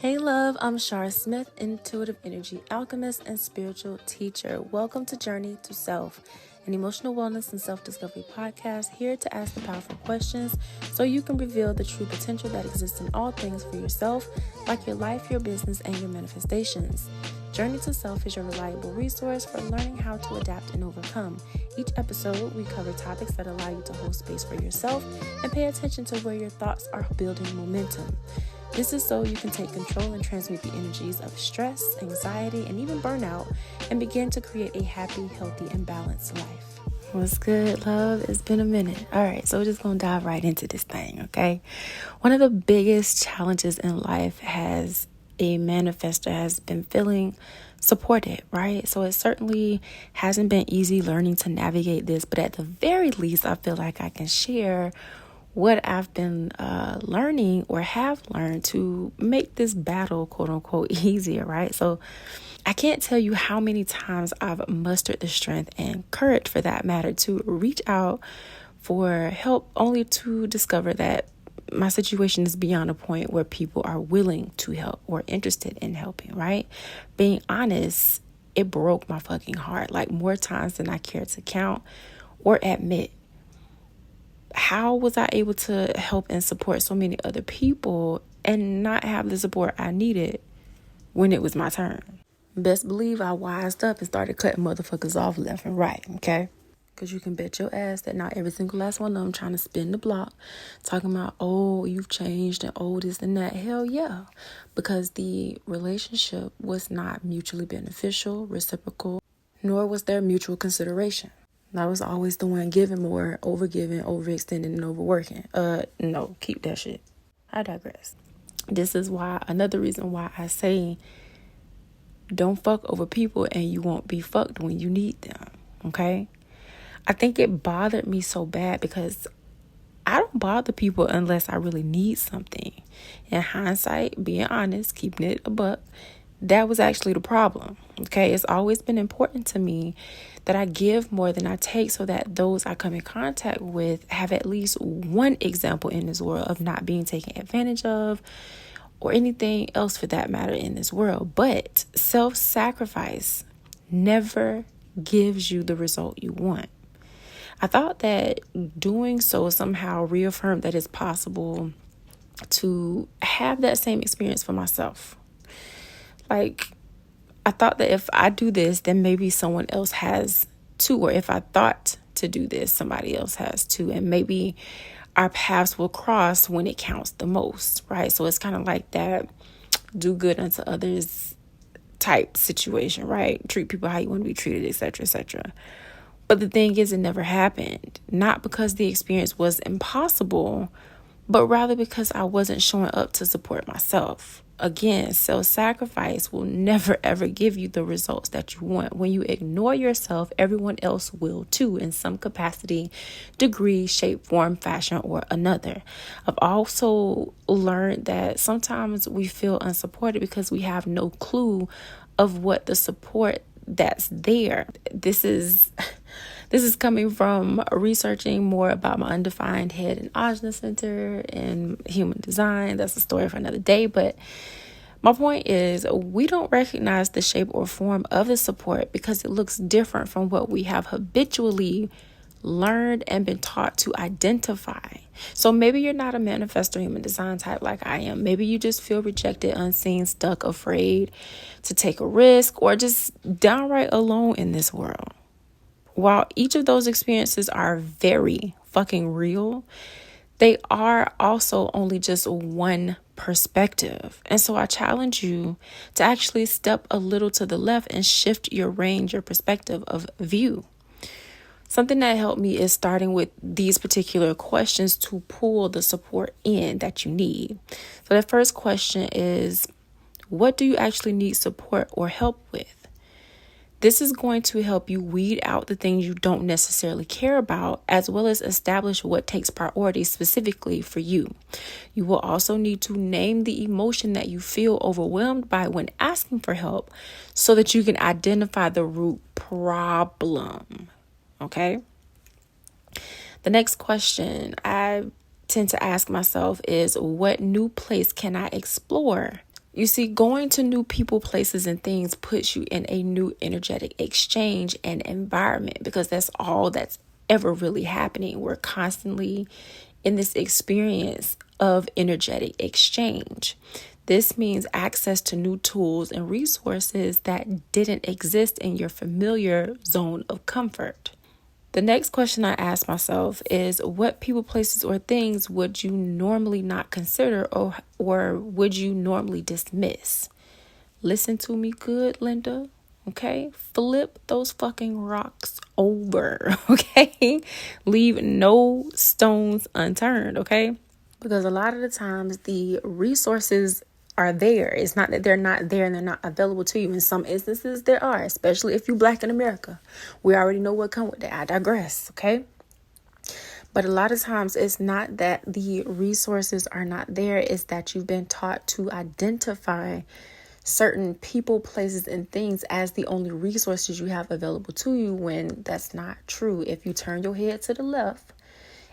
Hey love, I'm Sharr Smith, intuitive energy alchemist and spiritual teacher. Welcome to Journée To Self, an emotional wellness and self-discovery podcast here to ask the powerful questions so you can reveal the true potential that exists in all things for yourself, like your life, your business, and your manifestations. Journée To Self is your reliable resource for learning how to adapt and overcome. Each episode, we cover topics that allow you to hold space for yourself and pay attention to where your thoughts are building momentum. This is so you can take control and transmute the energies of stress, anxiety, and even burnout and begin to create a happy, healthy, and balanced life. What's good, love? It's been a minute. All right, so we're just going to dive right into this thing, okay? One of the biggest challenges in life as a manifestor has been feeling supported, right? So it certainly hasn't been easy learning to navigate this, but at the very least, I feel like I can share what I've been learning or have learned to make this battle, quote unquote, easier, right? So I can't tell you how many times I've mustered the strength and courage, for that matter, to reach out for help, only to discover that my situation is beyond a point where people are willing to help or interested in helping, right? Being honest, it broke my fucking heart, like more times than I care to count or admit. How was I able to help and support so many other people and not have the support I needed when it was my turn? Best believe I wised up and started cutting motherfuckers off left and right, okay? Because you can bet your ass that not every single last one of them trying to spin the block, talking about, oh, you've changed and oh, this and that. Hell yeah. Because the relationship was not mutually beneficial, reciprocal, nor was there mutual consideration. I was always the one giving more, overgiving, overextending, and overworking. No, keep that shit. I digress. This is why, another reason why I say don't fuck over people and you won't be fucked when you need them, okay? I think it bothered me so bad because I don't bother people unless I really need something. In hindsight, being honest, keeping it a buck, that was actually the problem, okay? It's always been important to me that I give more than I take so that those I come in contact with have at least one example in this world of not being taken advantage of or anything else for that matter in this world. But self-sacrifice never gives you the result you want. I thought that doing so somehow reaffirmed that it's possible to have that same experience for myself. Like, I thought that if I do this, then maybe someone else has too. Or if I thought to do this, somebody else has too. And maybe our paths will cross when it counts the most, right? So it's kind of like that do good unto others type situation, right? Treat people how you want to be treated, etc., etc. But the thing is, it never happened. Not because the experience was impossible, but rather because I wasn't showing up to support myself. Again, self-sacrifice will never, ever give you the results that you want. When you ignore yourself, everyone else will too, in some capacity, degree, shape, form, fashion, or another. I've also learned that sometimes we feel unsupported because we have no clue of what the support that's there. This is coming from researching more about my undefined head and ajna center and human design. That's a story for another day. But my point is, we don't recognize the shape or form of the support because it looks different from what we have habitually learned and been taught to identify. So maybe you're not a manifestor human design type like I am. Maybe you just feel rejected, unseen, stuck, afraid to take a risk, or just downright alone in this world. While each of those experiences are very fucking real, they are also only just one perspective. And so I challenge you to actually step a little to the left and shift your range, your perspective of view. Something that helped me is starting with these particular questions to pull the support in that you need. So the first question is, what do you actually need support or help with? This is going to help you weed out the things you don't necessarily care about, as well as establish what takes priority specifically for you. You will also need to name the emotion that you feel overwhelmed by when asking for help so that you can identify the root problem. Okay? The next question I tend to ask myself is, what new place can I explore You see, going to new people, places, and things puts you in a new energetic exchange and environment, because that's all that's ever really happening. We're constantly in this experience of energetic exchange. This means access to new tools and resources that didn't exist in your familiar zone of comfort. The next question I ask myself is, what people, places, or things would you normally not consider, or would you normally dismiss? Listen to me good, Linda. Okay? Flip those fucking rocks over. Okay? Leave no stones unturned. Okay? Because a lot of the times the resources are there. It's not that they're not there and they're not available to you. In some instances, there are, especially if you're Black in America. We already know what comes with that. I digress, okay? But a lot of times it's not that the resources are not there. It's that you've been taught to identify certain people, places, and things as the only resources you have available to you, when that's not true. If you turn your head to the left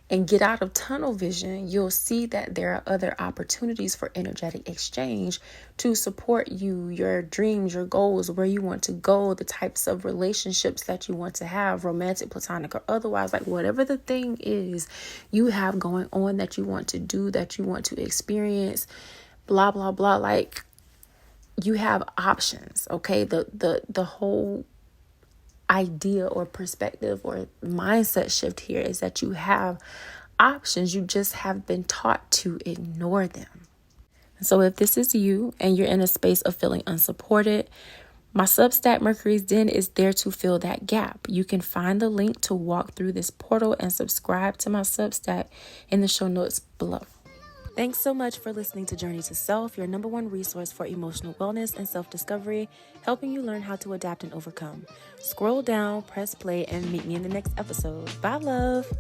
and get out of tunnel vision, you'll see that there are other opportunities for energetic exchange to support you, your dreams, your goals, where you want to go, the types of relationships that you want to have, romantic, platonic, or otherwise. Like, whatever the thing is you have going on that you want to do, that you want to experience, blah, blah, blah. Like, you have options, okay? The whole idea or perspective or mindset shift here is that you have options. You just have been taught to ignore them. So if this is you and you're in a space of feeling unsupported, my Substack Mercury's Den is there to fill that gap. You can find the link to walk through this portal and subscribe to my Substack in the show notes below. Thanks so much for listening to Journey to Self, your number one resource for emotional wellness and self-discovery, helping you learn how to adapt and overcome. Scroll down, press play, and meet me in the next episode. Bye, love.